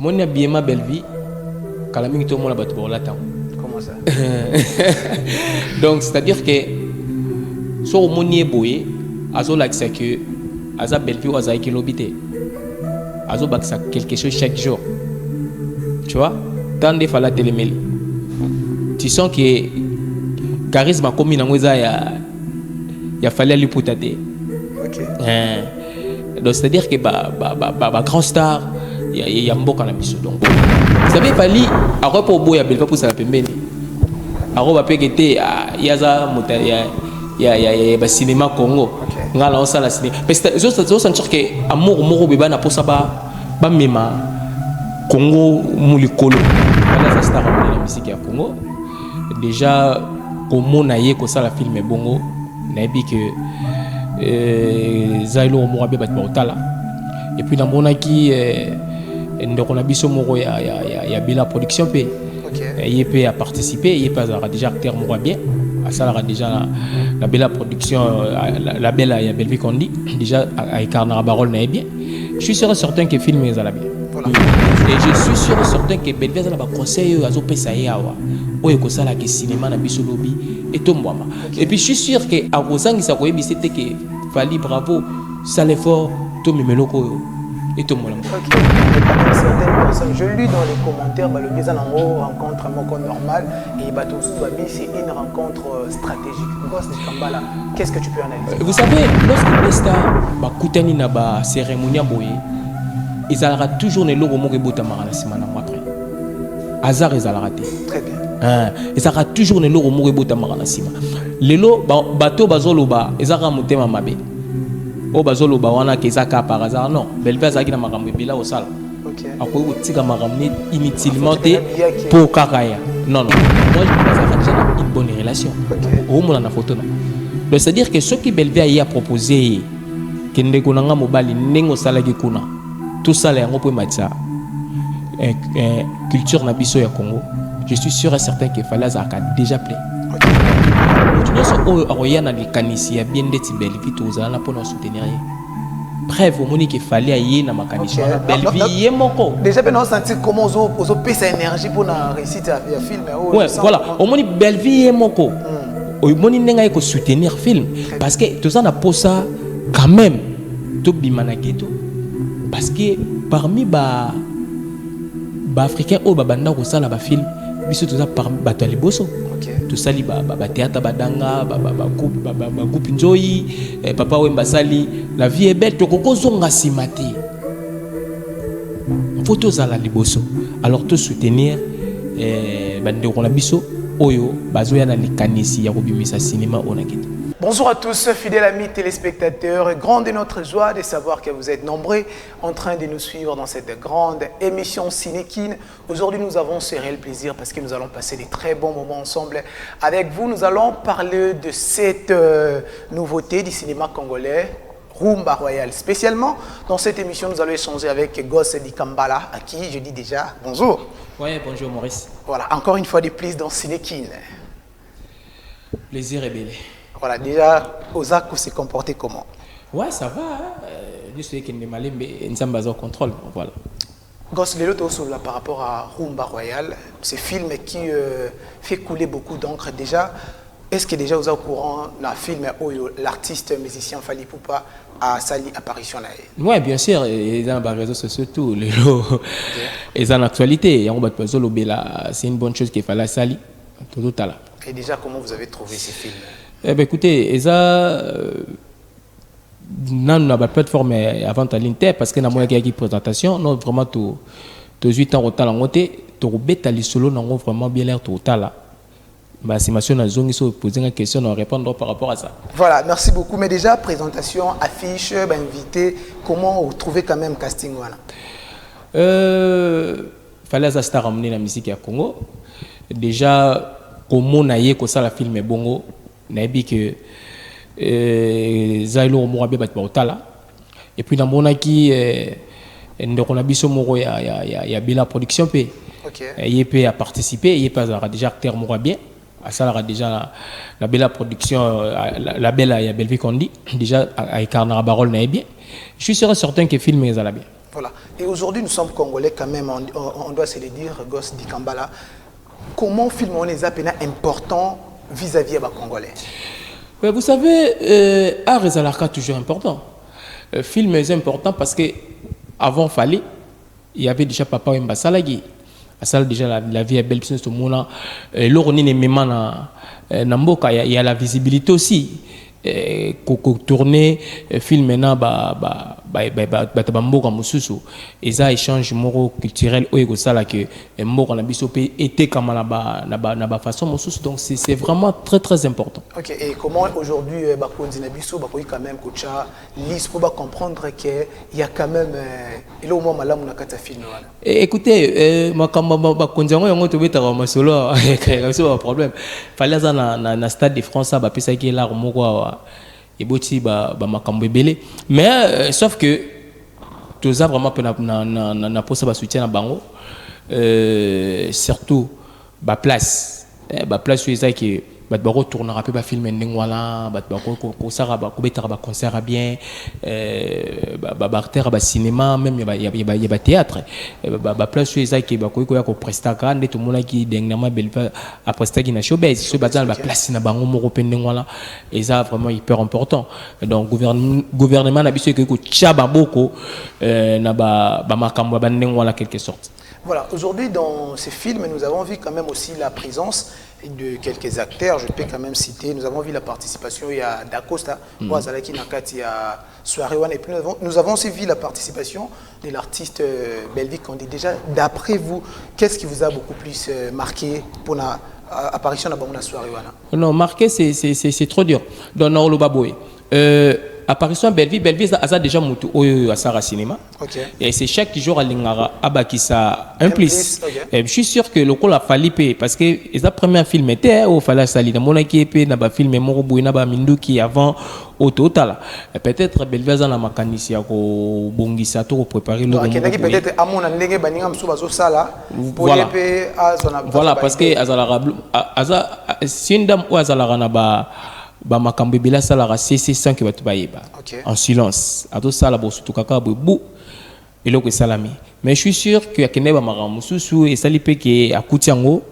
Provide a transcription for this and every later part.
Mon bien ma belle vie, quand la minute tout le monde a battu pour l'attendre. Comment ça? Donc c'est-à-dire que sur mon nier boye, azo l'accès que aza belle vie ou aza kilobité, azo baksa quelque chose chaque jour. Tu vois? Tant de fois la télémélie. Tu sens que charisme a commis dans moisa ya fallu lui poutater. Ok. Donc c'est-à-dire que grand star il y a mboka na biso donc vous savez fali après pour boya belle pour ça la pembeni alors va pekete ya za mota ya ba cinéma Congo ngala on sala cinéma parce que je sentir que amour moko beba na posa ba mema Congo mulikolo bana za star na musique ya Congo déjà comment na ye ko sala film bongo na bi que zailo mo rabe bat bautala et puis na mona ki ndoko na biso moko ya bila production pe il peut a participer il peut déjà acteur mo bien à ça déjà la bella production la belle ya Belvi Kondi déjà incarne la parole na bien je suis sûr et certain que film est à bien et je suis sûr et certain que Belvi a ba conseil azo pesa yawa oyo ko sala ke cinéma na biso lobby et tout moi et puis je suis sûr que à Rosangi ça koyebi c'était que Fali bravo ça l'effort tout memeloko et tout moi certaines personnes je lis dans les commentaires le mise en haut rencontre moko normal et c'est une rencontre stratégique. Qu'est-ce que tu peux analyser? Vous savez lorsque les stars bakutani na ba cérémonie boye ils aura toujours ne logo moko bota marana simana après hasard ils aura raté très bien ils aura toujours ne logo moko bota marana simana lelo bato bazoloba ils aura motema mabe o bazoloba wana kezaka par hasard non Belvi azaki na makambo bila au sala akoyi kotika makambo inutilement pour kakaya non moi je pense déjà une bonne relation au moins na photo non donc c'est à dire que ce qui Belvi a proposé que ndeko nanga mobali nengo salaki kuna tout ça là yango po matcha culture na biso ya Congo je suis sûr et certain que fallait ça déjà plaît tu dois savoir oyana les kanisi ya bien d'être Belvi tout ça là pour nous soutenir bref au monique il fallait aller na makanisi Belvi yemoko déjà ben on sentit comment ozo pesa énergie pour na réussite ya film ouais voilà au monique Belvi yemoko au monique nenga ko soutenir film parce que tout ça na posa quand même to bimana ghetto parce que parmi ba africain au banda ko sala ba film biso tout ça par batali boso tout ça li ba théâtre badanga ba groupe njoyi papa wemba sali la vie est belle to kokozonga simate photo za la liboso alors to soutenir bande ko na biso oyo bazoya na likanisi ya kobimisa cinéma onakita. Bonjour à tous, fidèles amis téléspectateurs. Grande est notre joie de savoir que vous êtes nombreux en train de nous suivre dans cette grande émission Cinékin. Aujourd'hui, nous avons ce réel plaisir parce que nous allons passer des très bons moments ensemble avec vous. Nous allons parler de cette nouveauté du cinéma congolais, Rumba Royale. Spécialement, dans cette émission, nous allons échanger avec Gosse Dikambala, à qui je dis déjà bonjour. Oui, bonjour Maurice. Voilà, encore une fois de plus dans Cinékin. Plaisir et belle. Voilà, déjà, Osako s'est comporté comment? Ouais, ça va. Je sais qu'il est malin, mais nous sommes basés au contrôle. Voilà. Gosse, les autres là par rapport à Rumba Royale, ce film qui fait couler beaucoup d'encre déjà. Est-ce que déjà vous êtes au courant la film où l'artiste musicien Fally Ipupa a sali apparition là? Oui, bien sûr. Et dans les réseaux sociaux, tout les lots. Et dans l'actualité, c'est une bonne chose qu'il fallait sali tout à l'heure. Et déjà, comment vous avez trouvé ces films? Eh bien, écoutez, ça, nous avons pas plateforme avant à l'Inter parce que nous avons une présentation. Nous vraiment tout 8 ans au talent côté, tout bête les solo, nous avons vraiment bien l'air tout talent. Ma simation a zone ils poser une question, on répondre par rapport à ça. Voilà, merci beaucoup. Mais déjà présentation, affiche, invité, comment vous trouvez quand même casting voilà? Fallait ça star ramener la musique à Congo. Déjà comment on a eu que ça la film est bongo. Nabi que zailo mo rabe bat bautala et puis na mona ki ndoko na biso moko ya bila production pe il peut a participer il peut déjà acteur mo bien à ça déjà la bella production la belle ya Belvi Kondi déjà incarne la parole na bien je suis sûr et certain que film est à la bien. Voilà. Et aujourd'hui, nous sommes Congolais quand même, on doit se le dire, Gosse Dikambala. Comment film on les appelle important vis-à-vis des Congolais? Vous savez, art et Zalaka toujours important. Film est important parce que avant fallait, il y avait déjà Papa Wemba Salagi. Ça déjà la vie est belle, puisque tout le monde, l'orni n'est même pas Namboka, il y a la visibilité aussi. Tourner film maintenant bamboka mususu et ça échange moro culturel au ego ça là que moro na biso pe était comme na ba façon mususu, donc c'est vraiment très important. OK, et comment aujourd'hui bakonzi na biso bakoyi quand même kocha lise pour comprendre que il y a quand même il au moins malamu na kata film wala. Écoutez, makamba bakonzi ngo to betaka masolo c'est pas problème. Fallait ça na stade de France ba pesa ki la moko et boti makambo ebele, mais sauf que tout ça vraiment na posa ba soutien na bango, surtout ba place où ça qui bat ba retournera peu ba film ndeng wala bat ba ko sara ba ko betara ba concert bien, ba terre ba cinéma même il y a ba théâtre, ba place où ça qui ba ko ya ko presta ka ndeto mona ki dernièrement belle a presta ki na showbiz ce bazan ba place na bango moko pe ndeng wala, et ça vraiment hyper important. Donc gouvernement na biso ko tchaba boko na ba makambo ba ndeng wala quelque sorte. Voilà, aujourd'hui dans ces films, nous avons vu quand même aussi la présence de quelques acteurs, je peux quand même citer, nous avons vu la participation, il y a Dacosta, Wazalaki Nakati, il y a Soarewan, et puis nous avons aussi vu la participation de l'artiste Belvic. On dit déjà, d'après vous, qu'est-ce qui vous a beaucoup plus marqué pour l'apparition de la Soarewan? Non, marqué c'est trop dur. Dans Nord Baboy. Apparition Belvic a déjà monté au Sara Cinéma. Okay. Et c'est chaque jour à Lingara Abakisa un plus. Okay. Je suis sûr que le col a fallu payer parce que le premier film était au Fala Sali. Dans mon équipe, il y a un film Moroboui, il y a un Minduki avant au total. Peut-être Belvic a un mécanicien qui a bongisa pour préparer le film. Peut-être à mon année, voilà, parce que c'est une dame où Azalara makambo bila sala ra cc sans que batu bayeba en silence ado sala bo surtout kaka bo eloko salami, mais je suis sûr que yakene ba makambo susu et sali pe ke akutiango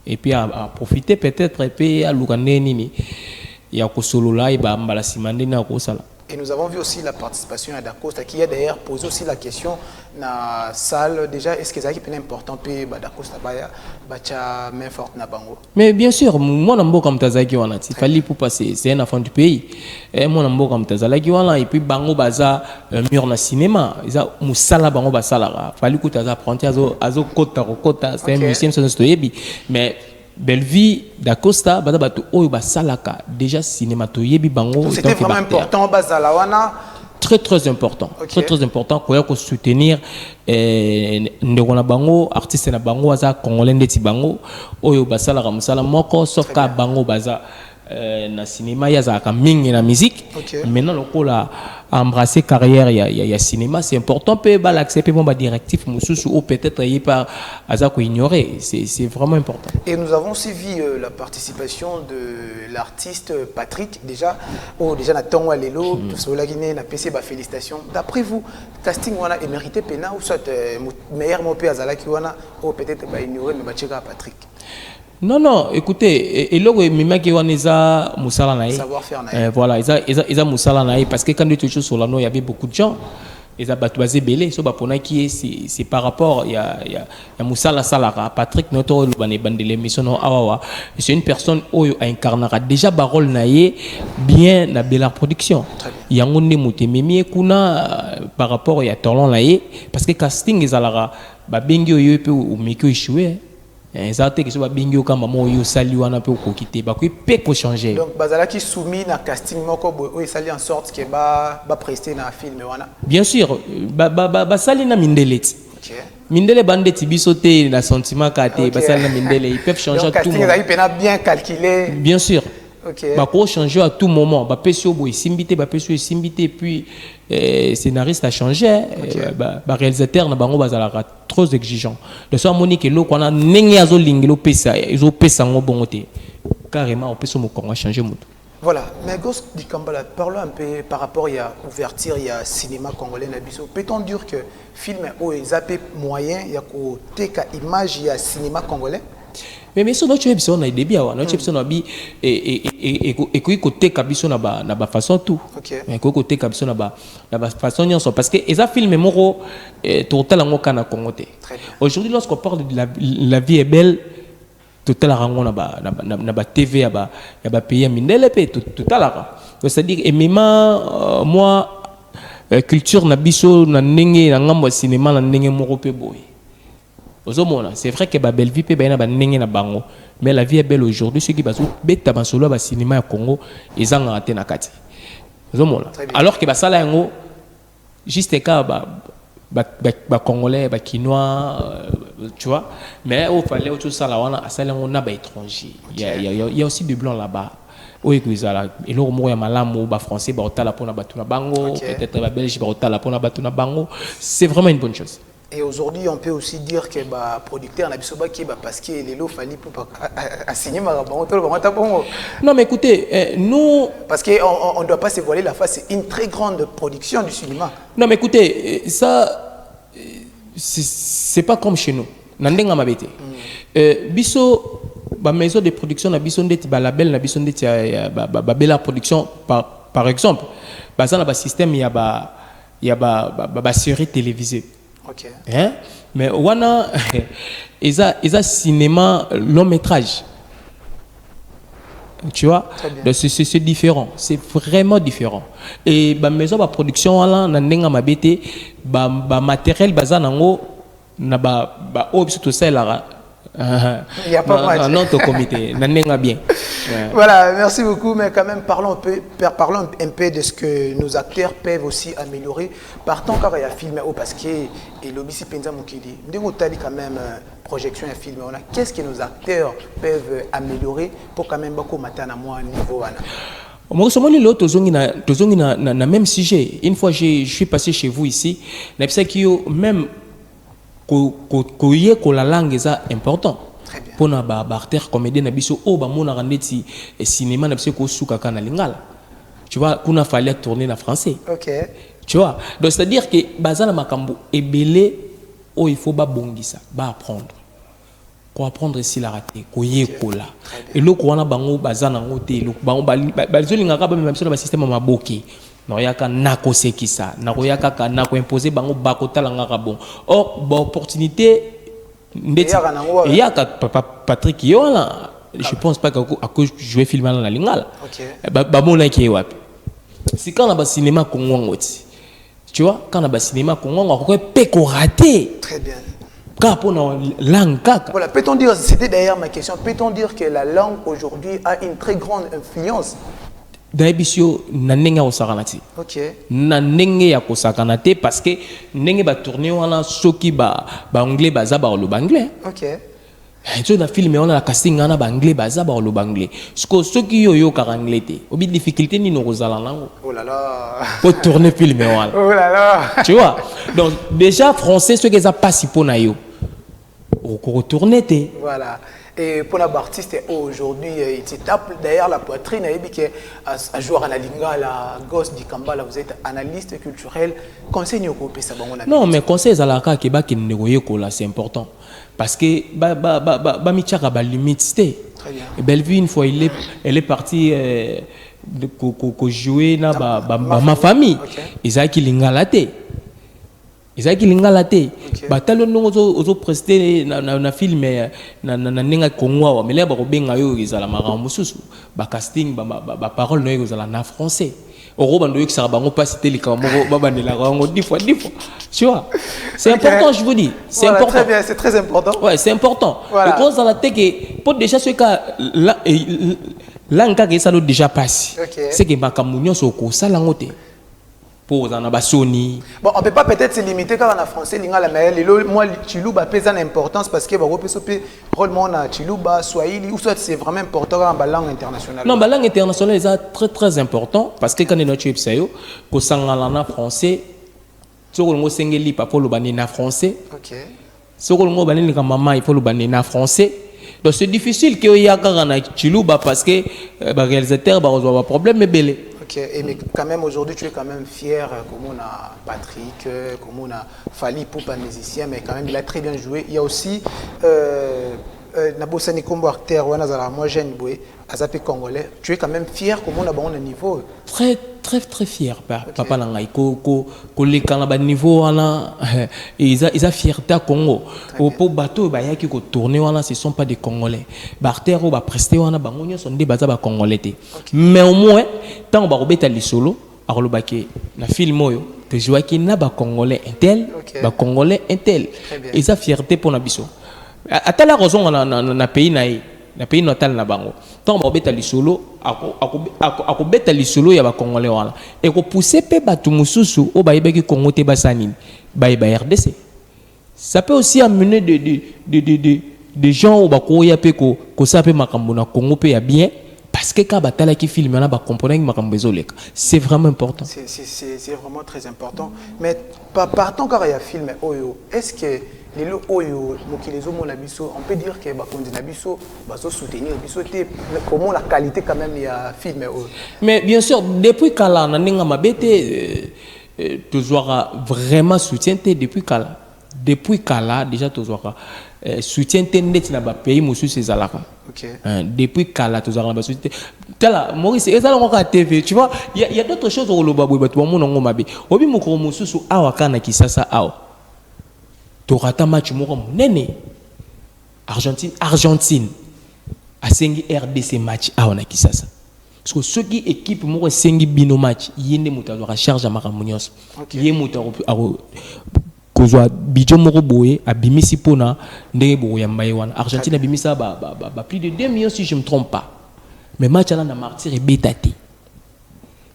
et puis à profiter peut-être et puis à lukane nini ya ko solo là et ba mbala simande na ko sala. Et nous avons vu aussi la participation à Dacosta qui a d'ailleurs posé aussi la question dans la salle. Déjà, est-ce que c'est important que Dacosta bacha main forte na bango? Mais bien sûr, moi nambo comme Tazaki wana, il fallait pour passer, c'est un enfant du pays. Et moi nambo comme Tazaki wana et puis bango baza mur na cinéma, ça musala bango basala. Fallait que Taza prendre azo kota, c'est un musicien sans stoyebi. Mais Belvi Dacosta bada batu oyo basalaka déjà cinéma toyebi bango. C'était vraiment important bazalawana. Très important. Okay. Très important pour soutenir ndekona bango artiste na bango aza congolais ndeti bango oyo basalaka musala moko sauf ka bango baza na cinéma ya za ka mingi na musique. Okay. Maintenant lokola embrasser carrière il y a cinéma, c'est important peut ba l'accepter bon ba directif mususu ou peut-être y pas aza ko ignorer, c'est vraiment important. Et nous avons aussi vu la participation de l'artiste Patrick déjà na tongo lelo tout cela guiné na PC ba félicitations. D'après vous, casting wana est mérité pena ou soit meilleur mo pe azala ki wana ou peut-être ba ignorer mais ba cheka Patrick? Non, écoutez, et là, Mimaki Waneza Moussala Naï. Savoir-faire Naï. Voilà, ils ont Moussala Naï parce que quand nous étions sur l'anneau, il y avait beaucoup de gens. Ils ont battu belé. C'est par rapport, il y a Moussala Salara, Patrick Noto, l'émission Awawa. C'est une personne qui incarnera déjà Barol Naï bien la belle production. Il y a un mouté kuna par rapport à Torlon Naï parce que casting ils alara Babengio Yope ou Miko échoué. Exactement, que ce soit bingo comme maman yo sali wana pe ko quitter ba ko pe ko changer. Donc bazala qui soumis na casting moko boy sali en sorte que ba prester na film wana. Bien sûr, ba sali na mindeleti. OK. Mindele bande tibiso te na sentiment kate ba sali na mindele, ils peuvent changer à tout moment. Donc casting bien calculé. Bien sûr. OK. Ba ko changer à tout moment, ba pesio boy simbité, ba pesio simbité puis scénariste a changé, ba réalisateur na bango bazala trop exigeant. De soit Monique lo qu'on a nengi azo lingelo pesa, izo pesa ngo bongote. Carrément on peut se mo konga changer mutu. Voilà, mais Ghost du Kambala, parlons un peu par rapport à l'ouverture, il y a cinéma congolais. Peut-on dire que film est zappé moyen, il y a côté image, il y a cinéma congolais? Mais si notre épisode a début, notre épisode a bi et côté kabiso na ba façon tout. Mais côté kabiso na ba façon nyonso parce que les films moko total ngo kana Congo te. Aujourd'hui lorsqu'on parle de la vie est belle total rango na ba TV ya ba pays mindele pe total. C'est-à-dire et même moi culture na biso na ndenge na ngambo cinéma na ndenge moko pe boy. C'est vrai que la belle vie peut bien na bango, mais la vie est belle aujourd'hui. Ceux qui basent bête basolo ba cinéma au Congo, ils ont raté na kati. Alors que basala yango juste cas ba congolais, ba quinois, tu vois. Mais au fallait autre ça là on a sala on a ba étranger. Il y a aussi du blanc là-bas. Oui, et là, il y a malamu, ba français, ba otala pona batuna bango, peut-être ba belge, ba otala pona batuna bango. C'est vraiment une bonne chose. Et aujourd'hui, on peut aussi dire que le producteur n'a pas parce que les lots fallait pour signer ma Non, mais écoutez, nous. Parce qu'on ne doit pas se voiler la face, c'est une très grande production du cinéma. Non, mais écoutez, ça, c'est pas comme chez nous. Nandenga mabete. Biso, la maison de production, la maison de label, la maison de bella production, par exemple, dans le système, il y a une série télévisée. Okay. Hein? Mais wana ils cinéma long métrage. Tu vois? C'est différent, c'est vraiment différent. Et ba maison ba production là na ndenga mabete ba matériel bazanango na ba obs tout ça là. Il n'y a pas mal. Un autre comité, n'en bien. Voilà, merci beaucoup, mais quand même parlons un peu de ce que nos acteurs peuvent aussi améliorer. Partons car il y a film parce que l'obisi penza mokili. Ndingo tali quand même projection un film. Qu'est-ce que nos acteurs peuvent améliorer pour quand même beaucoup matin à moi niveau wana. Moi, je na même sujet. Une fois je suis passé chez vous ici, même que la langue est important. Pour na artère comédien na biso o ba mona rendeti cinéma na biso ko suka kana lingala. Tu vois, qu'on a fallu tourner en français. OK. Tu vois. Donc c'est à dire que bazana makambo ebele o il faut ba bongisa, ba apprendre. Ko apprendre si la raté, ko yekola. Et lo ko wana bango bazana ngote, lo bango ba zolinga ka ba même sur le système maboki. Non yaka nako sekisa, nako yaka ka nako imposer bango bakota langa bon. Or ba opportunité il y a Patrick Yola, je pense pas qu'à cause je vais filmer dans la lingala. Bah mon là qui est wapi. C'est quand on a cinéma Congo tu vois quand on a cinéma Congo on peut rater. Très bien. Quand on a langue kaka. Voilà, peut-on dire, c'était d'ailleurs ma question, peut-on dire que la langue aujourd'hui a une très grande influence? Daibisio nanenga osakanati. OK. Nanenge ya kosakanate parce que nenge ba tourner wana soki ba anglais baza ba lo anglais. OK. Tu na film on a la casting ana ba anglais baza ba lo anglais. Soki yo ka anglais te. Obi difficulté ni no kozala nango. Oh là là. Pour tourner film wana. Oh là là. Tu vois. Donc déjà français ceux qui ça pas si pour na yo. Au retourner te. Voilà. Et pour l'artiste aujourd'hui, il se tape derrière la poitrine, et que à jouer à la linga, la gosse du Kambala, vous êtes analyste culturel. Conseil au groupe ça non, mais conseil à la cas qui est là, c'est important parce que ba michaka ba limite. Très bien. Et Bellevue une fois elle est partie jouer na ma famille. Ils a qui lingalate. Ils ont dit que batalo nongo presté na film na nenga Congo mais là ba benga yo izala makambo susu ba casting ba parole no izala na français oro bando yo kisaka bango pas citer likambo ba bandela rango 10 fois tu vois c'est important je vous dis c'est important très bien c'est très important ouais c'est important et quand ça la teke pour déjà ce cas là nka que ça l'ont déjà passé c'est que makambo nyonso ko sala ngote. Pour Sony. Bon, on ne peut pas peut-être se limiter quand on a français, mais moi, Chilouba pèse en importance parce que le monde a Chilouba, Swahili, ou soit c'est vraiment important dans la langue internationale. Non, la langue internationale est très très important parce que quand on est notre website, quand on a français, si on a français, il faut le français. Si on a maman, il faut le français. Donc c'est difficile que y a un chilouba parce que le réalisateur va avoir un problème mais belé. Ok, mais quand même aujourd'hui tu es quand même fier comme on a Patrick, comme on a Fali Poupa musicien, mais quand même il a très bien joué. Il y a aussi Nabosani Kombo acteur, moi jeune boué, Azapé congolais. Tu es quand même fier comme on a bon niveau. Très fier papa nangai ko les kanaba niveau wana ils a fierté Congo pour bateau ba yaki ko tourner wana ce sont pas des congolais barter ou ba prester wana bango nyo sont des baza ba congolais té mais au moins tant ba robeta li solo arolobaki na film oyo te joaki na ba congolais intel ba congolais intel ils a fierté pour na biso ata la raison na pays na pays natal na bango tant ba robeta li solo ako beta li solo ya ba congolais wala et ko pousser pe batu mususu o ba yebeki Congo te basanini ba RDC ça peut aussi amener des gens au ba ko ya pe ko ça pe makambo na Congo pe ya bien parce que quand batala qui filme na ba comprendre makambo ezoleka c'est vraiment important c'est vraiment très important mais partant quand il y a film oyo est-ce que les lots oyo mokilezo mon abisso on peut dire que ba kondi nabisso ba so soutenir biso te comment la qualité quand même il y a film oyo mais bien sûr depuis kala na ninga mabete tozwaka vraiment soutien te depuis kala déjà tozwaka soutien te net na ba pays musu sezalaka depuis kala tozwaka na ba soutien tala Maurice ezala ngaka TV tu vois il y a d'autres choses au loba boy batu mo ngo mabe obi mukoro mususu awa kana kisasa awa torata match moko nene Argentine a sengi RDC match awa na kisasa parce que ceux qui équipe moko sengi bino match yende mutazo ka charge makambo nyonso yé mutazo kozwa bijo moko boye abimisi pona ndenge bo ya mbaye wana Argentine abimisa ba plus de 2 millions si je me trompe pas mais match là na martyr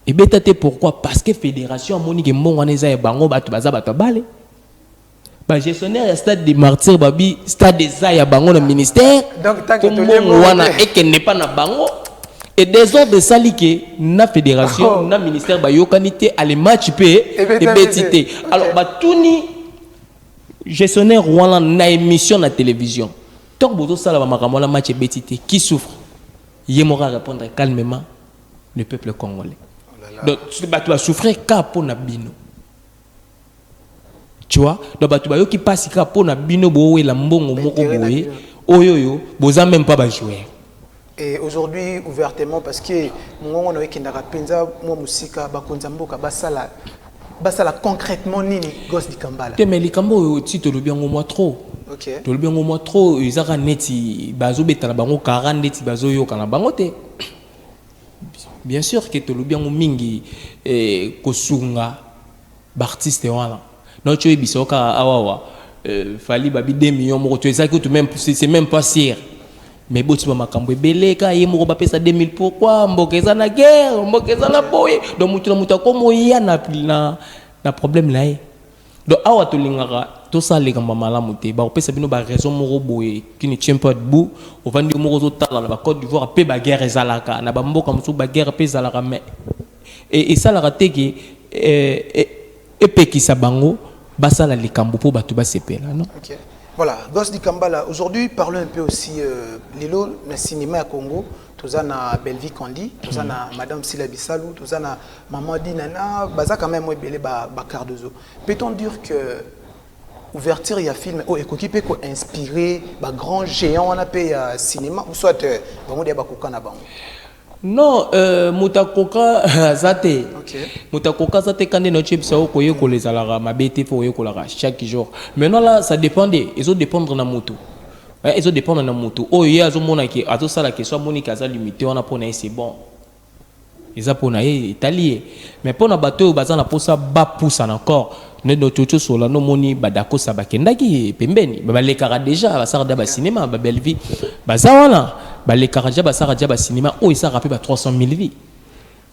et betaté pourquoi parce que fédération monique mbongo wana eza bango batu baza batu balé ba gestionnaire ya stade des martyrs babi stade des ya bango le ministère donc tant que wana et que n'est pas na bango et des ordres de salike na fédération na ministère ba yokanité à les match p et betité alors ba tuni gestionnaire wana na émission na télévision tant bozo sala ba makambo na match betité qui souffre yemora répondre calmement le peuple congolais donc tu vas souffrir ka pour na bino. Tu vois, donc tu vas qui passe pour na bino boé la mbongo moko boé oyoyo boza même pas ba jouer. Et aujourd'hui ouvertement parce que mon on qui ndaka penza mo musika ba konza mboka basala concrètement nini gosse di Kambala. Te mais likambo ti to lobi ngo moi trop. OK. To lobi ngo moi trop izaka neti bazo betala bango 40 neti bazo yo kana bango te. Bien sûr que to lobi ngo mingi kosunga ba artiste wana. Non, tu es bisoka awawa fali babi 2 millions moko tu sais que tu même c'est même pas sûr mais bon tu vas makambo beleka ye moko ba pesa 2000 pourquoi mbokeza na guerre mbokeza na boye donc mutu comme ya na problème là donc awa to lingaka to ça les gamba malamu te ba pesa bino ba raison moko boye qui ne tient pas debout au vandi moko to tala na Côte d'Ivoire pe ba guerre ezalaka na ba mboka musu ba guerre pe ezalaka mais et ça la raté que et pekisa bango basala likambo po batu ba sepela non. OK. Voilà, Gosse di Kambala, aujourd'hui parlons un peu aussi lilo na cinéma à Congo, tozana Belvi Kandi, tozana Madame Sila Bissalou, tozana Maman Dinana, baza quand même belé ba Cardozo. Peut-on dire que ouverture il y a film oh équipe ko inspiré ba grand géant on a payé cinéma ou soit bango dia ba kokana bango. Non, mutakoka zate. OK. Mutakoka zate quand no chip ça ko yeko les alara mabete fo yeko la chaque jour. Maintenant là ça dépendait, ils ont dépendre na moto. Ils ont dépendre na moto. Oh ya zo mona ki azo sala ke soit monika za limité on a pona c'est bon. Ils a pona italien. Mais pona bateau bazana posa ba poussa encore. Ne dototo sola no moni badako sabakendaki pembeni. Ba lekara déjà ba sarda ba cinéma ba belle vie. Bazawana les Karaja Basara cinéma où il s'est rappelé 300 000 vies.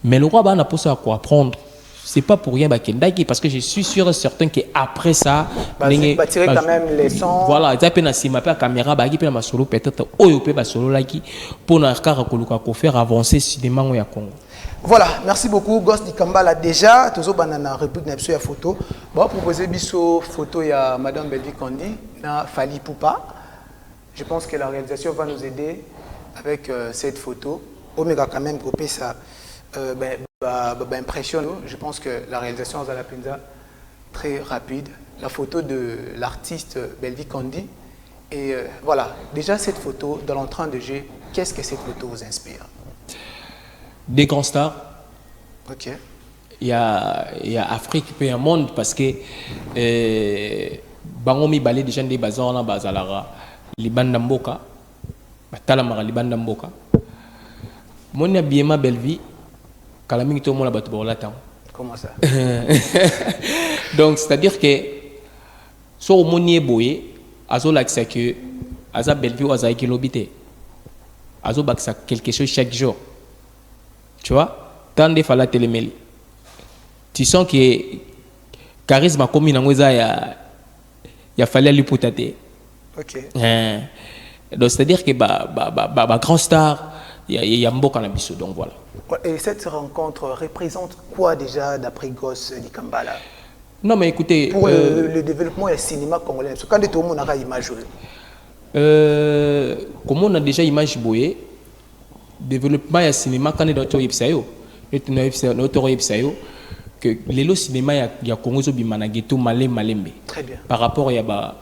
Mais le roi n'a pas ça à quoi apprendre. C'est pas pour rien parce que je suis sûr et certain qu'après ça, il va tirer quand même les sons. Voilà, il y a une caméra, il y a solo peut-être solo pour faire avancer le cinéma au Congo. Voilà, merci beaucoup. Gosse di Kambala déjà, tous banana république n'a pas photo. Bon, proposer biso photo ya Madame Belvi Kandi na Fali Poupa. Je pense que la réalisation va nous aider avec cette photo. Omega quand même copier ça impressionne. Je pense que la réalisation de la Pinza très rapide. La photo de l'artiste Belvi Kandi. Et voilà, déjà cette photo dans l'entrain de jeu, qu'est-ce que cette photo vous inspire? Des grands stars. Ok. Il y a Afrique et un monde parce que bangomi balé déjà des bazar bazalara liban d'amboka batalamara liban d'amboka mon habillement belle vie kalami to mon la batu la temps. Comment ça? Donc c'est à dire que so monier boye azo l'accès que aza belle vie aza kilobité azo baksa quelque chose chaque jour, tu vois, tant de fois la télémélie. Tu sens que charisme a commis dans il a fallu lui poutater. Ok. Donc c'est-à-dire que grand star, il y a un beau cannabis, donc voilà. Et cette rencontre représente quoi déjà d'après Goss du Kambala? Non mais écoutez, pour le développement du cinéma congolais, parce que quand tout le monde a une image, comme on a déjà image boyé, développement du cinéma quand on est dans le que le cinéma ya Congo zo bimanageto malembe. Très bien. Par rapport à ba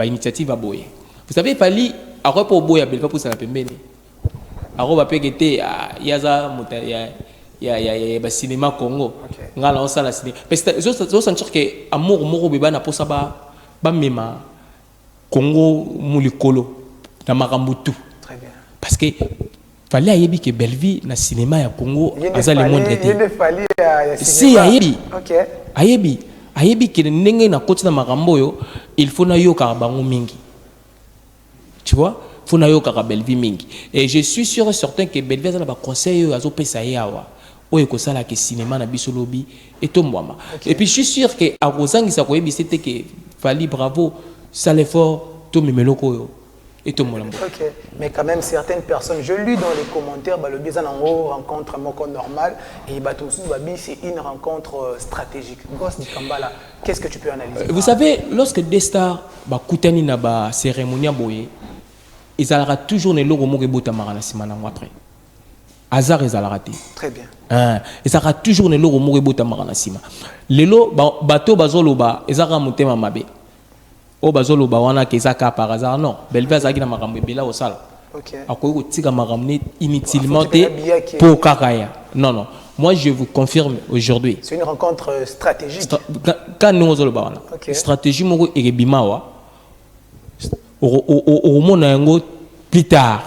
initiative à boye. Vous savez fali à quoi pour boye bel pas pour ça la pembeni. A roba pegete yaza ya ba cinéma Congo. Ngala on ça la cinéma. Parce que zo sentir que amour moko beba na posa ba mema Congo mulikolo na makambutu. Très bien. Parce que fallait ayebi que Belleville na cinéma ya Congo aza le monde était. Si ayebi. OK. Ayebi que ndenge na koti na makambo yo, il faut na yoka bango mingi. Tu vois? Faut na yoka Belleville mingi. Et je suis sûr et certain que Belleville a ba conseil yo azo pesa yawa. Oyo ko sala que cinéma na biso lobi et tombwama. Et puis je suis sûr que a Rosangi sa koyebi c'était que fallait bravo, ça l'effort to memeloko yo. Et tout le monde. Ok, mais quand même certaines personnes, je lis dans les commentaires, le bizarre en haut rencontre moko normal et c'est une rencontre stratégique. Goss du Kambala, qu'est-ce que tu peux analyser? Vous savez, lorsque des stars koutani na ba cérémonie boye, ils aura toujours ne logo moko bota marana simana après. Hasard ils aura raté. Très bien. Ils aura toujours ne logo moko bota marana sima. Lelo bateau bazoloba, ils aura motema mabe. O bazolo bawana kezaka par hasard non Belleville azaki na makambo ebela au sala. OK. Akoki kotika makambo inutilement pour kakaya. Non, moi je vous confirme aujourd'hui. C'est une rencontre stratégique. Quand nous ozolo bawana. Stratégie moko erebima wa. Au mona yango plus tard.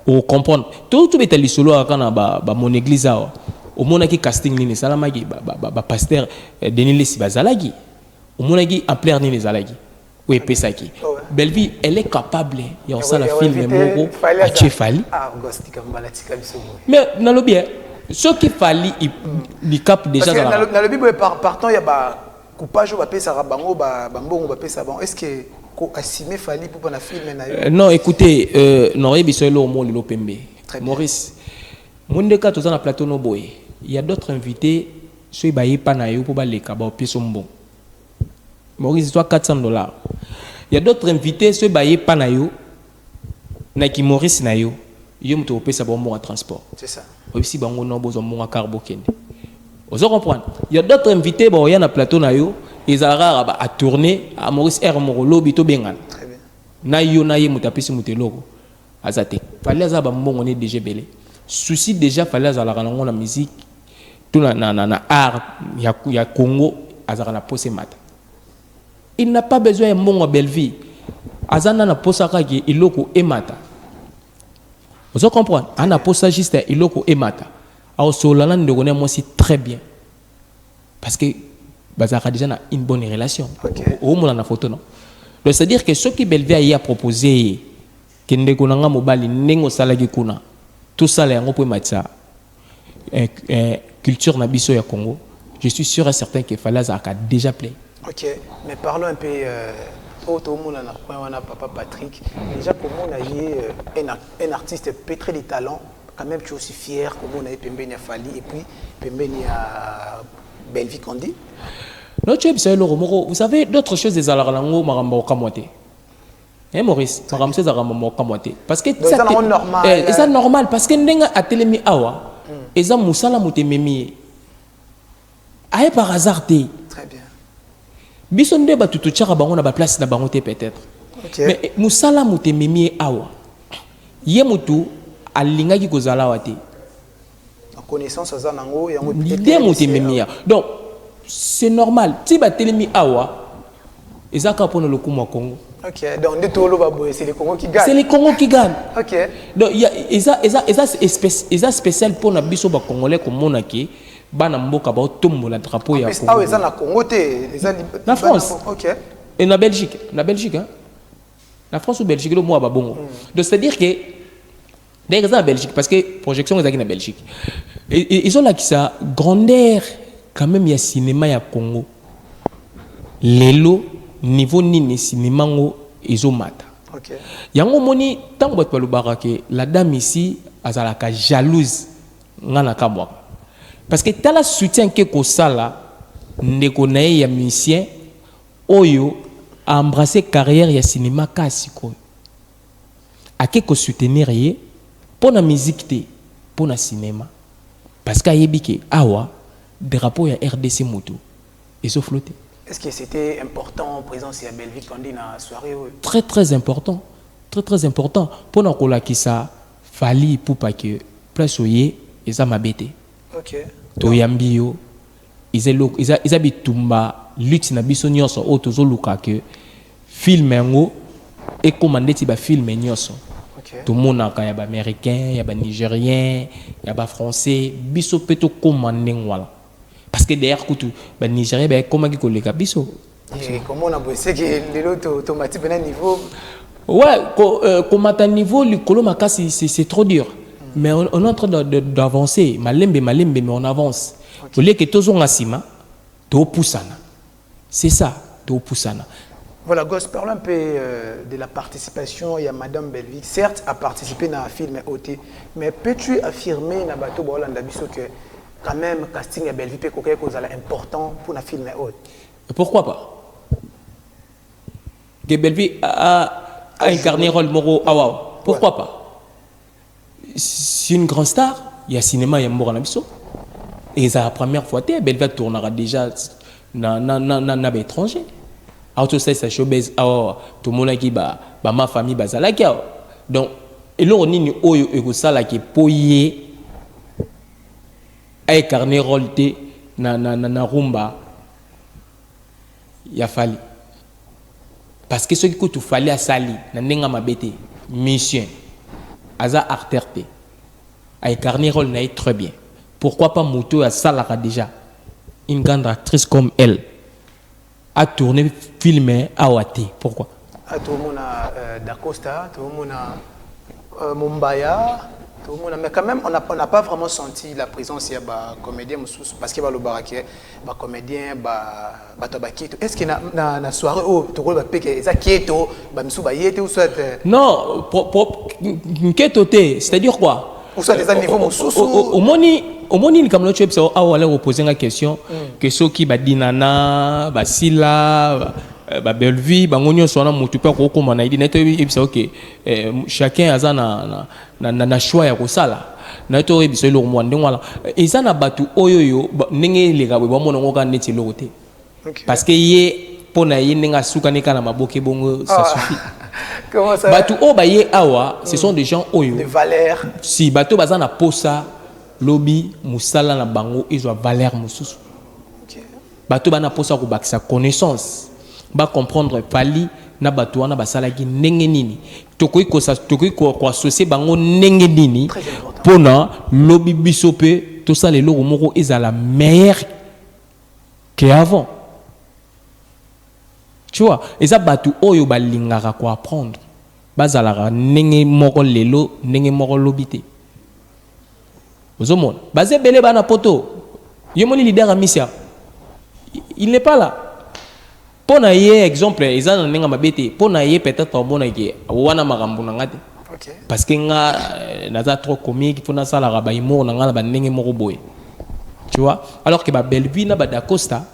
Au comprendre. Tout betali solo akana ba mon église awa. Au mona ki casting ni salamaki ba pasteur Denis Lesi bazalaki. Au mona ki ampleur ni zalaki. Oui, Pesaki. Belleville, elle est capable. Il y a aussi la film Moro à Tchefali. Mais dans le bien, ce qu'il fallait, il capte déjà dans la. Dans le Bible, partant, il y a un coupage, on va payer ça, on va payer ça. Est-ce que Assimé fallait pour la film? Non, écoutez, non, il y a au monde l'OPMB. Maurice, mon cas, tout ça dans plateau no boy. Il y a d'autres invités, ceux qui ne pas pour les cabas, puis sont bons. Maurice, toi $400. Il y a d'autres invités, ceux qui pas na yo, na ki Maurice na yo, yo mto paye ça bon à transport. C'est ça. Aussi bango no besoin bon à carbo kende. Vous comprenez? Il y a d'autres invités bon ya na plateau na yo, ils arara à tourner à Maurice R Morolo bito bengan. Très bien. Na yo na ye mutapisi muteloko. Azate. Fallait za ba mbongo ne déjà belé. Souci déjà fallait za la rango la musique. Tout na art ya Congo azara na posé mata. Il n'a pas besoin de mon Belleville. Azana na posaka ki iloko emata. Vous comprenez? Ana posa juste iloko emata. Alors solana ne connaît moi aussi très bien. Parce que bazaka déjà na une bonne relation. Au moins na photo non. Donc c'est-à-dire que ce qui Belleville a proposé que ndeko nanga mobali nengo salaki kuna. Tout ça là ngo po matcha. Culture na biso ya Congo. Je suis sûr et certain que Falaza a déjà plaît. Ok, mais parlons un peu tout le monde on a Papa Patrick. Déjà pour moi, on a un artiste pétri de talent. Quand même, tu es aussi fier comme on a Pembeni Fali et puis Pembeni Belvi Kandi. Non, tu es vous savez, d'autres choses des Alarango Maramba Okamote. Maurice, Ramsey Zaramamoa Kamote. Parce que c'est normal. C'est normal parce que Nenga a télémi awa. Et ça Moussala Moutememi. Aïe par hasard. Très bien. Bisonde ba tutu tchara bango na ba place na bango te peut-être. Mais Moussala Moutememi awa. Ye mutu alinga ki kozala wate. La connaissance à Zanango et l'idée Moutememi. Donc c'est normal. Si ba télémi awa, ezaka pona le Kumwa Congo. Ok, donc c'est les Congos qui gagnent. C'est les Congos qui gagnent. Ok. Donc il y a spécial pour na biso ba Congolais comme monaki, ba na mboka ba tombo la drapeau ya Congo. Ah oui, ça na Congo té, na France. Ok. Et na Belgique, hein. La France ou Belgique le moi ba bongo. Donc c'est à dire que d'ailleurs ça en Belgique parce que projection est en Belgique. Et ils ont là qui ça grandeur quand même il y a cinéma ya Congo. Lelo niveau nini cinéma ngo ezomata. OK. Yango moni tango bat balobaka ke la dame ici azalaka jalouse ngana kamwa. Parce que tala soutien ke ko sala ndeko na ye ya musicien oyo a embrassé carrière ya cinéma kasiko. Ake ko soutenir ye pour la musique te pour na cinéma. Parce que ayebike awa drapeau ya RDC moto ezo flotter. Est-ce que c'était important, présence à Belvique pendant la soirée? Très très important. Très très important. Pour nous qui ça fallait pour pas que place oye et ça m'a bêté. OK. Toyambio ils bitumba lutte na biso nyonso o tozoluka que film ngo et commandé ti ba film nyonso. OK. Tout monde ya ba américain, ya ba nigérien, ya ba français, biso peto commandé ngwala. Parce que derrière tout ben Nigeria ben comment qui colle biso et comment on a bossé que les automatique ben niveau ouais comme à niveau le colomaka c'est trop dur mais on est en train d'avancer malembe mais on avance au lieu que tous on asima to poussana c'est ça to poussana. Voilà, Gosse, parlons un peu de la participation. Il y a Madame Belvique, certes, a participé dans un film OT, mais peux-tu affirmer dans le bateau que quand même, casting à Belvique peut quelque chose important pour un film haute. Pourquoi pas? Que Belvique a incarné rôle moro awa. Pourquoi pas? C'est une grande star. Il y a cinéma, il y a mort en abisso. Et c'est la première fois que Belvique tournera déjà dans l'étranger. Auto c'est ça showbiz awa. Tout le monde qui ba ma famille bazala kia. Donc et là on y oyo egosala qui poye. Ay carnet rolte na rumba ya fali parce que ce qui coûte fali à sali na nenga mabete mission aza arterte ay carnet rôle na très bien pourquoi pas moto à salara déjà une grande actrice comme elle a tourné filmé à Wati pourquoi à tout le monde a Dacosta tout le monde a Mumbaya. Mais quand même, on n'a pas vraiment senti la présence de comédien parce qu'il y a le baraquet, comédien, est-ce qu'il y a une soirée où tu vois Kieto, non, Kieto, c'est-à-dire quoi? Ou soit des niveaux au moni comme l'autre chose, on va poser la question que ceux qui badinana, basila. Belvi bangonyo sona mutu pa ko koma na idi neto ebisa OK chacun aza na choix ya kosala na to ebisa lo mwande ngwala eza na batu oyoyo ndenge leka bwe bamona ngoka neti lokote parce que ye pona ye ndenge suka ne kana maboke bongo ça suffit. Comment ça batu o ba ye awa ce sont des gens oyo de valeur si batu baza na posa lobby musala na bango ils ont valeur mususu batu bana posa ko bakisa connaissance ba comprendre pali na batu wana basalaki ndenge nini tokoki ko associer bango ndenge nini pona lobby biso pe to ça lelo moko ezala meilleur que avant tu vois et ça batu oyo balingaka ko apprendre bazalaka ndenge moko lelo ndenge moko lobby te ozomona bazé belé bana poto yemoni leader a misia il n'est pas là. Pour naïe exemple, ils ont un mabete. Pour naïe peut-être bon naïe. Wana marambu nangate. Parce que nga naza trop comique. Pour na sala rabaïmo nanga ba nenge moroboy. Tu vois? Alors que ba Belvi na ba Dacosta,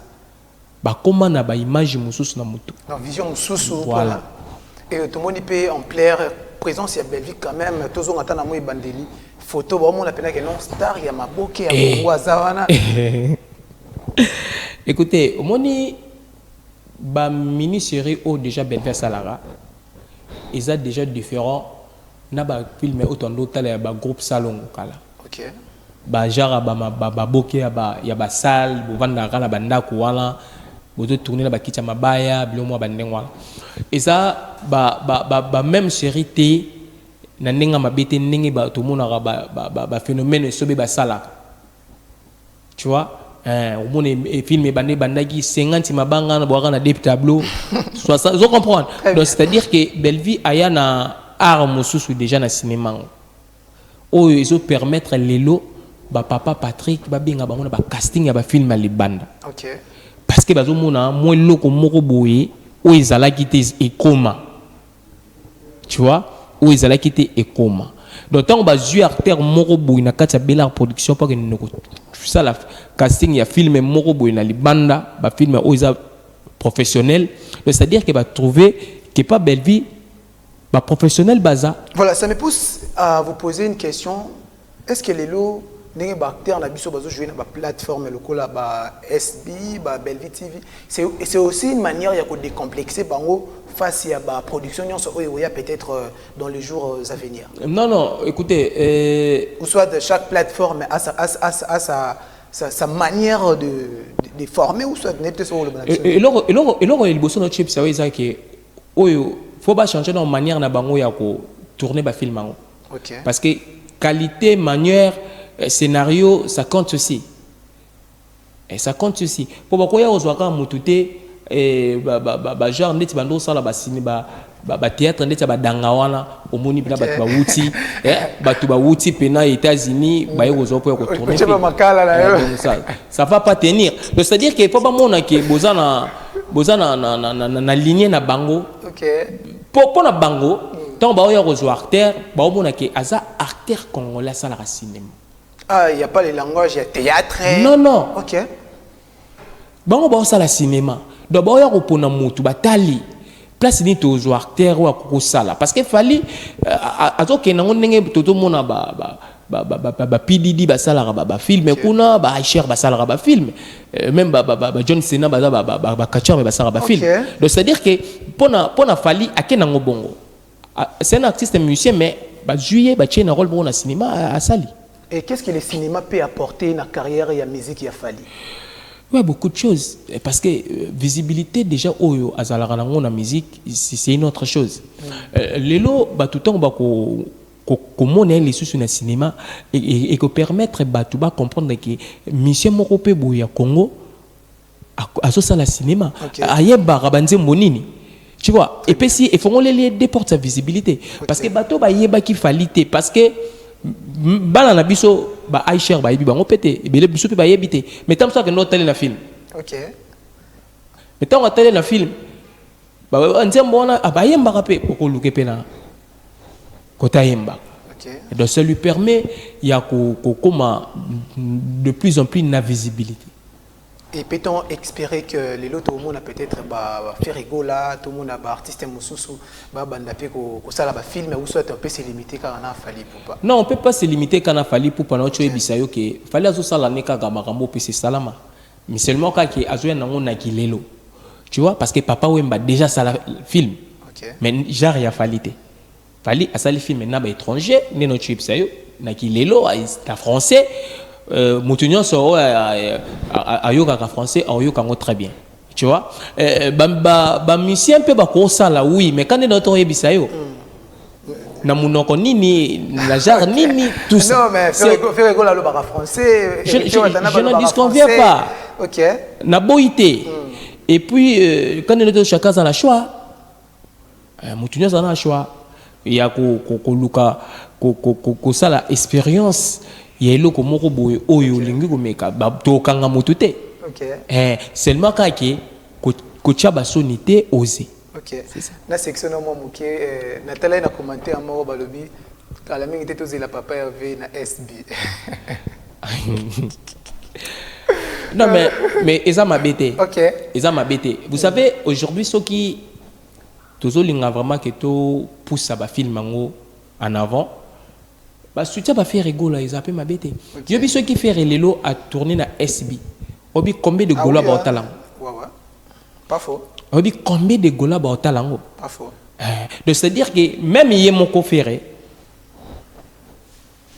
ba comment na ba image mususu na mutu. La vision mususu. Voilà. Et tout le monde peut en plaire. Présence, il y a Belvique quand même. Tous on attend à moi Bandeli. Photo, bon, on appelle que non star, il y a ma bouquet, il y a Wazawana. Écoutez, au moins, ba mini-série ou déjà Belvique Salara, ils sont déjà différents. Na ba film autant d'autres là ba groupe salon kala. OK. Ba genre ba bouquet ya ba salle, bo vanda kala banda ko wala. Bo to tourner là ba kitcha mabaya, bilo mo ba ndengwa. Et ça ba même série T na ndenga mabete ndenge ba tout monde ba phénomène sobe ba sala. Tu vois? Au monde film banda qui 50 mabanga na boaka na deux tableaux. Soit ça, vous comprenez. Donc c'est-à-dire que Belleville aya na art mosusu déjà na cinéma. Oh ils ont permettre lelo ba papa Patrick ba benga bango na ba casting ya ba film à libanda. OK. Parce que bazo mona moi loko moko boye o ezala kité ekoma. Tu vois? O ezala kité ekoma. Donc tant ba zu acteur moko boye na kati ya Bella production pas que noko ça la casting ya film moko boye na libanda ba film o eza professionnel. Donc c'est-à-dire que ba trouver que pas Belleville ba professionnel baza. Voilà, ça me pousse à vous poser une question. Est-ce que les lots n'est pas acteur na biso bazo jouer na ba plateforme lokola ba SB, ba Belleville TV. C'est aussi une manière de décomplexer bango face à la production peut-être dans les jours à venir. Non, écoutez. Ou soit de chaque plateforme a sa manière de former, ou soit n'est sur le bon. Et là, il bosse notre chip, ça veut dire que faut pas changer dans manière na bango ya ko tourner ba film. OK. Parce que qualité, manière, scénario, ça compte aussi. Et ça compte aussi. Pour beaucoup ya ozwaka mututé genre ndeti bando sala ba cinéma ba théâtre ndeti ba dangawana omoni bila batu ba wuti batu ba wuti pena États-Unis ba yozo po ko tourner. Ça va pas tenir. Donc c'est à dire que faut pas mona que bozana na lignée na bango. OK. Pour na bango tant ba yo zo acteur ba mona que aza acteur congolais sala ka cinéma. Ah, il y a pas les langages, il y a théâtre. Non. OK. Bango ba sala cinéma. Donc ba yo ko pona mutu batali. Place ni to zo acteur wa ko sala parce que fali azoke na ndenge toto mona ba PDD ba sala ba film kuna ba Aisher ba sala ba film même ba John Cena ba Kachar ba sala ba film. Donc c'est à dire que pona fali akena ngobongo. C'est un artiste musicien mais ba jouer ba tient un rôle bon au cinéma à sali. Et qu'est-ce que le cinéma peut apporter dans la carrière et la musique ya fali? Ouais, beaucoup de choses. Parce que visibilité, déjà, au la musique, c'est une autre chose. Lelo, tout le temps, comment les sous le cinéma et que permettre de comprendre que mission Morope Bouya Congo a ça le cinéma. Aïe, Barabanze Monini. Tu vois, et puis si il faut les déporter sa visibilité. Parce que bateau, qui fallait, parce que bala na biso ba Aisher ba yibi bango pété ebele biso pe ba yebité mais tant ça que no télé na film. OK. Mais tant on télé na film ba nzembo wana abayemba ka pe ko luke pe na kota yemba. OK. Donc ça lui permet ya ko de plus en plus na visibilité. Et peut-on espérer que les autres, tout le monde a peut-être fait rigoler, tout le monde a artiste moussou, bandapé ko sala ba film, ou soit on peut se limiter quand on a fallu pour pas. Non, on peut pas se limiter quand on a fallu pour pas notre bisayo que fallait azo sala neka gamarambo pe c'est salama. Mais seulement quand qui azo na ngona kilelo. Tu vois parce que papa Wemba déjà sala film. OK. Mais genre il a falité. Fallait à sala film na ba étranger, né notre bisayo na kilelo à français. Moutounion so ayoka français ayoka très bien, tu vois. Ba musicien peut ba ko sala oui mais quand notre yebisayo na munoko nini la genre nini tout ça. Non mais faire rigoler le bar français. Je ne disconviens pas. OK. Na boité. Et puis quand notre chacun a le choix. Moutounion a le choix. Il y a ko luka ko sala expérience. Il y a l'eau comme boy oyo lingi komeka ba to kanga motute. OK. Seulement quand qui kocha basonité osé. OK. C'est ça. La section mo muké Nathalie na commenté en mo balobi kala mingi te tozi la papa avait na SB. Non mais ils ont m'abêté. OK. Ils ont m'abêté. Vous savez aujourd'hui ceux qui Toujours linga vraiment que to pousse ça ba film en avant. Bah soutien ba faire rigolo ils appellent ma bête. Yo bi ceux qui fait lelo à tourner na SB. Obi combien de gola ba talent. Ouais. Pas faux. Obi combien de gola ba talent. Pas faux. Donc c'est-à-dire que même yé mon conféré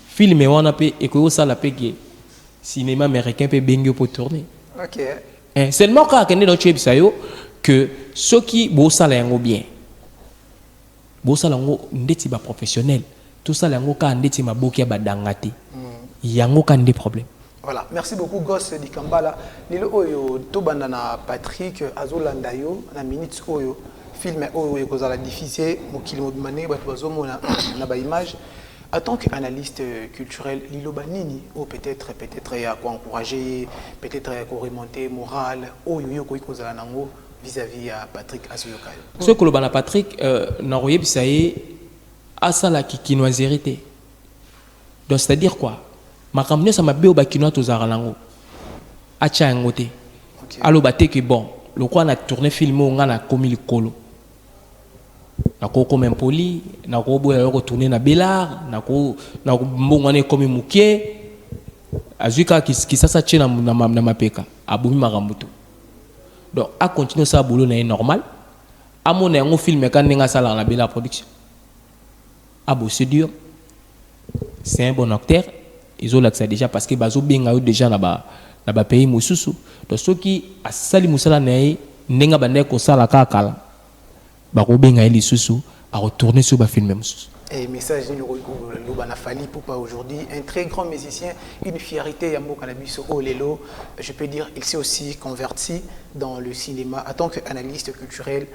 film et on a pe et que ça la pe que cinéma américain peut bien pour tourner. OK. Seulement quand on est dans le sayo que ceux qui bossent là bien. Bossent là ndeti ba professionnel. Tout ça là quand ndeti ma bokia ba dangati. Yango kan des problèmes. Voilà, merci beaucoup Goss di Kambala. Lilo oyo to bandana Patrick Azolanda yo na minutes oyo film oyo ko za diffuser mokili mobimane ba bazo mona na ba image. En tant qu'analyste culturel, Lilo Banini, ou peut-être y a quoi encourager, peut-être y a quoi remonter morale, ou yo ko ikozala nango vis-à-vis à Patrick Azoyokai. Ce que le bana Patrick na roye bisaye asala kinoiserie. Donc c'est-à-dire quoi? Makamne ça m'a béo ba kinoa to zara nango. Acha ngote. Alo baté que bon, le quoi na tourné film nga na komi likolo. Na ko comme impoli na ko boya ko tourner na Bélard na ko mbongane comme mukie azuka qui ça tient na mapeka abumi makambuto donc a continuer ça boulot na normal a mon un film quand nga sala na Bélard production a bossé dur c'est un bon acteur ils ont l'accès déjà parce que bazo benga déjà na ba pays mususu donc ceux qui a sali musala na nenga bande ko sala kakala barobenga eli susu à retourner sur ba film même. Et message de Lubana Fali Poupa aujourd'hui, un très grand musicien, une fierté Yambo Kanabiso Olelo. Je peux dire, il s'est aussi converti dans le cinéma en tant qu'analyste culturel.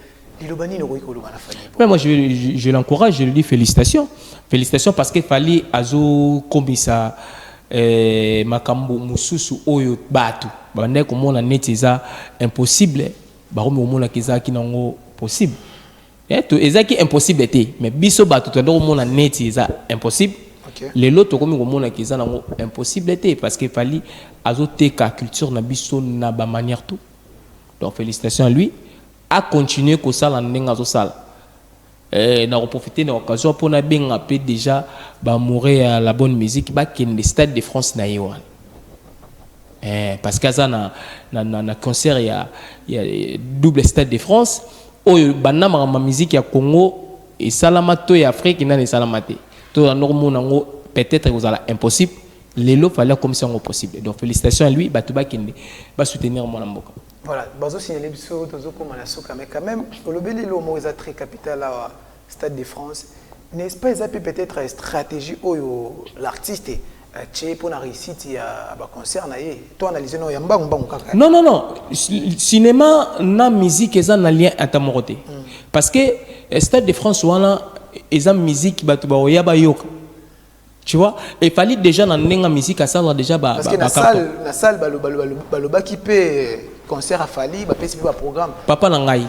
Lilobani Noriko Lubana Fali. Moi je l'encourage, je lui dis félicitations. Félicitations parce qu'il fallait azo komisa makambo mususu oyo batu. Bande ko mona netiza impossible. Ba ko mona kiza kinango possible. C'est impossible, mais biso bato to ndo mona neti ça impossible. Les lots comme mona ki ça impossible parce qu'il fallait azoter ka culture na biso na ba manière tout. Donc félicitations à lui à continuer ko ça la ndinga zo sala. Na profiter de l'occasion pour na benga pe déjà ba mourir à la bonne musique ba ken le stade de France na yewan. Parce que ça na concert il y a double stade de France. Oyo bana ma musique ya Congo et salamato et Afrique n'a les salamate tout normalement nango peut-être vous allez impossible les lots fallait comme ça possible donc félicitations à lui batuba kende va soutenir mon amboka. Voilà bazo signaler biso tozo comme na soka mais quand même le belelo mo eza très capital à Stade de France n'est-ce pas peut-être une stratégie oyo l'artiste pour la réussite il y a un concert toi analyser non non cinéma na musique ils ont un lien intermoroté parce que Stade de France wana ils ont musique batu ba oyaba yoka tu vois il fallait déjà dans nenga musique à ça déjà parce que la salle baloba qui peut concert à fali ba pesi ba programme papa na ngai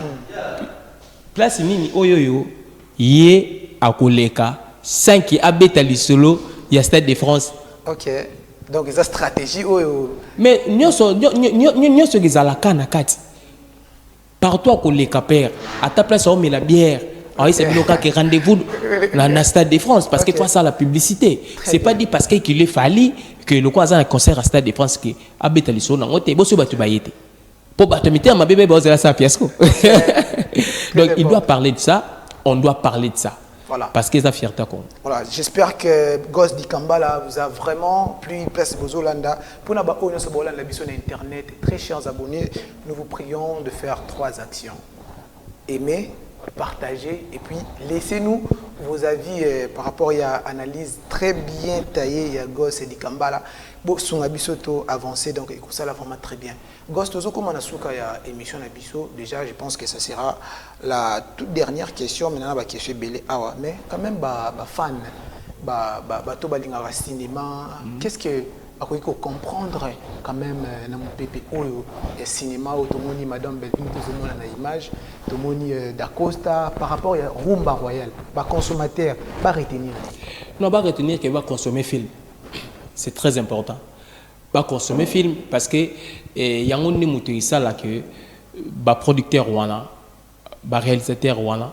place nini oyoyo ye akoleka 5 abeta lisolo ya Stade de France. Ok, donc ils ont stratégie. Mais nous sommes à la canne à 4. Partout qu'on les capère, à ta place on met la bière. Alors c'est le cas qui rendez-vous dans le Stade de France parce que toi ça la publicité. C'est pas dit parce qu'il est fallu que le quoi un concert à Stade de France qui habite à l'issue non on te bosse batu bayete. Pour batu metter ma bébé bosse là ça fiasco. Donc il doit parler de ça, on doit parler de ça. Voilà. Parce qu'ils ont fierté. Voilà, j'espère que Goss di Kambala vous a vraiment plu place Bozolanda. Pour nous sur Internet, très chers abonnés, nous vous prions de faire 3 actions. Aimer, partager et puis laissez-nous vos avis par rapport à l'analyse très bien taillée. Il y a Goss di Kambala. Son abisoto avancé donc ça là vraiment très bien. Goss tozo comme on a souka ya émission abiso déjà je pense que ça sera la toute dernière question maintenant ba question belé awa mais quand même ba fan ba to balinga ba cinéma qu'est-ce que akoki ko comprendre quand même na mon pépé oyo ya cinéma automoni madame Belvin tozomona na image tomoni d'Acosta par rapport à Rumba Royal ba consommateur pas retenir non pas retenir que va consommer film. C'est très important. Pas consommer film parce que il y a un que ba producteur wana, ba réalisateur wana,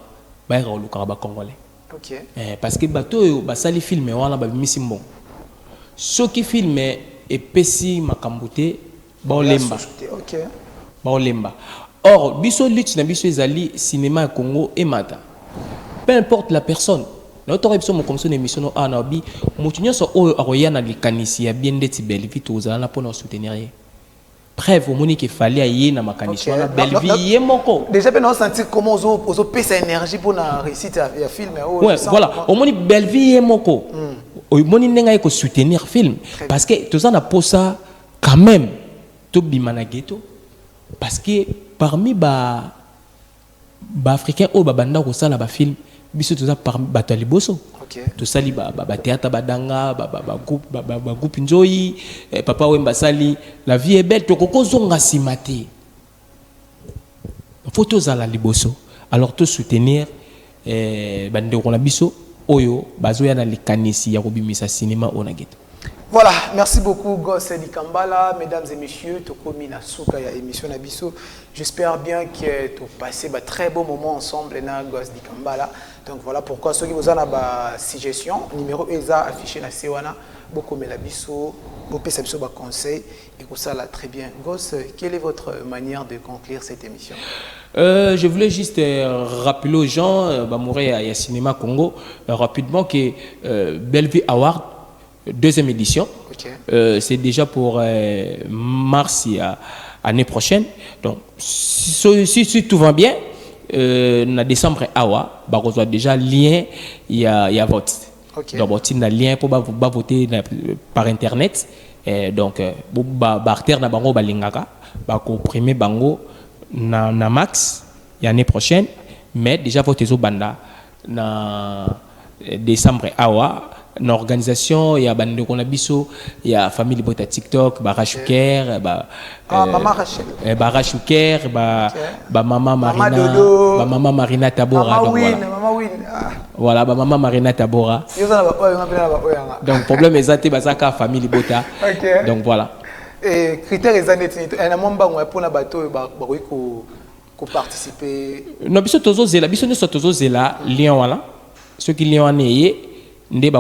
bayera oluka ba congolais. OK. Parce que bato ba sali film wana ba bimisi mbongo. Soki film epesi makambute ba olemba. OK. Ba olemba. Or biso lutte na biso ezali cinéma ya Congo emata. Peu importe la personne. Notre émission comme son émission a nabi mutunyo so o aroya na likanisi ya bien ndeti Belleville tozala na pona soutenir ye. Bref, au monique il fallait aller na makanisi wana Belleville ye moko. Déjà ben on sentit comment ozo pesa énergie pour na réussite ya film. Ouais, voilà, au monique Belleville ye moko. Au monique nenga ko soutenir film parce que tout ça na posa quand même to bimana ghetto parce que parmi ba africains au banda ko sala ba film biso tout ça par batali boso. Tout ça li ba théâtre badanga ba groupe njoyi papa wemba sali la vie est belle to koko zonga simate. Photo za la liboso alors to soutenir bande ko na biso oyo bazoya na likanisi ya kobimisa cinéma ona ghetto. Voilà, merci beaucoup Gosse Dikambala, mesdames et messieurs, Tokomi na Souka ya émission Nabiso. J'espère bien que tu as passé un très beau moment ensemble na Gosse Dikambala. Donc voilà pourquoi ceux qui vous ont une suggestion, numéro ESA affiché na Sewana, beaucoup mais Nabiso, beaucoup ça ba conseil et tout ça là très bien. Gosse, quelle est votre manière de conclure cette émission? Je voulais juste rappeler aux gens, Bamouré à Cinéma Congo, rapidement que Belleville Award deuxième édition. Okay. C'est déjà pour mars l'année prochaine. Donc, si tout va bien, en décembre, Awa, bah, on a déjà lien, il y a vote. Okay. Donc, on a lien pour voter par internet. Donc, barter na bango balingaka, bah, comprimer bango na max l'année prochaine. Mais déjà voter au banda na décembre, Awa. Une organisation, il y a bande qu'on a biso, il y a famille bota TikTok, Barachouker, Maman Rachel, Barachouker, Maman Marina, Maman Marina Tabora. Maman Win, Maman Win. Voilà, Maman Marina Tabora. Donc problème est basaka famille bota. Donc voilà. Et critères exacts, un amont pour na bateau ko participer. Non biso tozo zela, biso ne so tozo zela lien wala. Ceux qui lien wana voilà,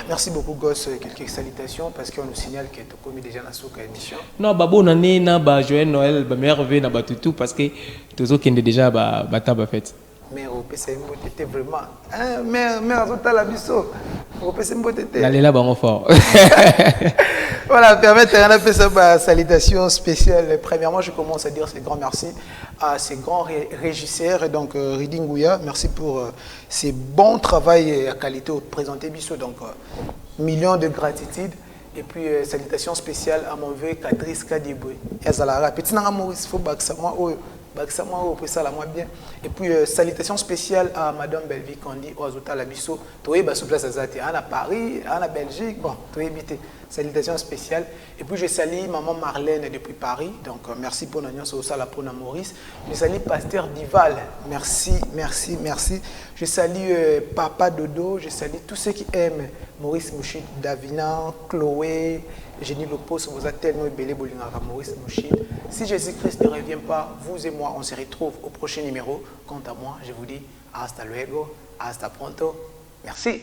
merci beaucoup Gosse, quelques salutations parce qu'on nous signale que tu as commis déjà dans la émission. Non, bonne année, joyeux Noël, merveille, tout parce que tous autres qui ont déjà table fête. Mais au PC était vraiment mais à la biso au PC était allez là bas fort. Voilà, permettez un peu sa salutation spéciale. Premièrement, je commence à dire ces grands merci à ces grands régisseurs et donc Reading Gouya, merci pour ces bons travail et à qualité au présenter biso donc millions de gratitude et puis salutations spéciales à mon vieux Kadris Kadiboué. Yazalara petit nanga Maurice faut baksa moi bien. Et puis salutations spéciales à Madame Belleville Kandi Oazota Labisso. Toi basso place azati à Paris, à Belgique. Bon, toi habité. Salutations spéciales. Et puis je salue maman Marlène depuis Paris. Donc merci pour l'union sur ça la pour Maurice. Je salue Pasteur Dival. Merci. Je salue Papa Dodo. Je salue tous ceux qui aiment Maurice Mouchid, Davina, Chloé. Génie Lopos, vous êtes tellement belé Bolingara Maurice Mouchid. Si Jésus-Christ ne revient pas, vous et moi, on se retrouve au prochain numéro. Quant à moi, je vous dis hasta luego, hasta pronto. Merci.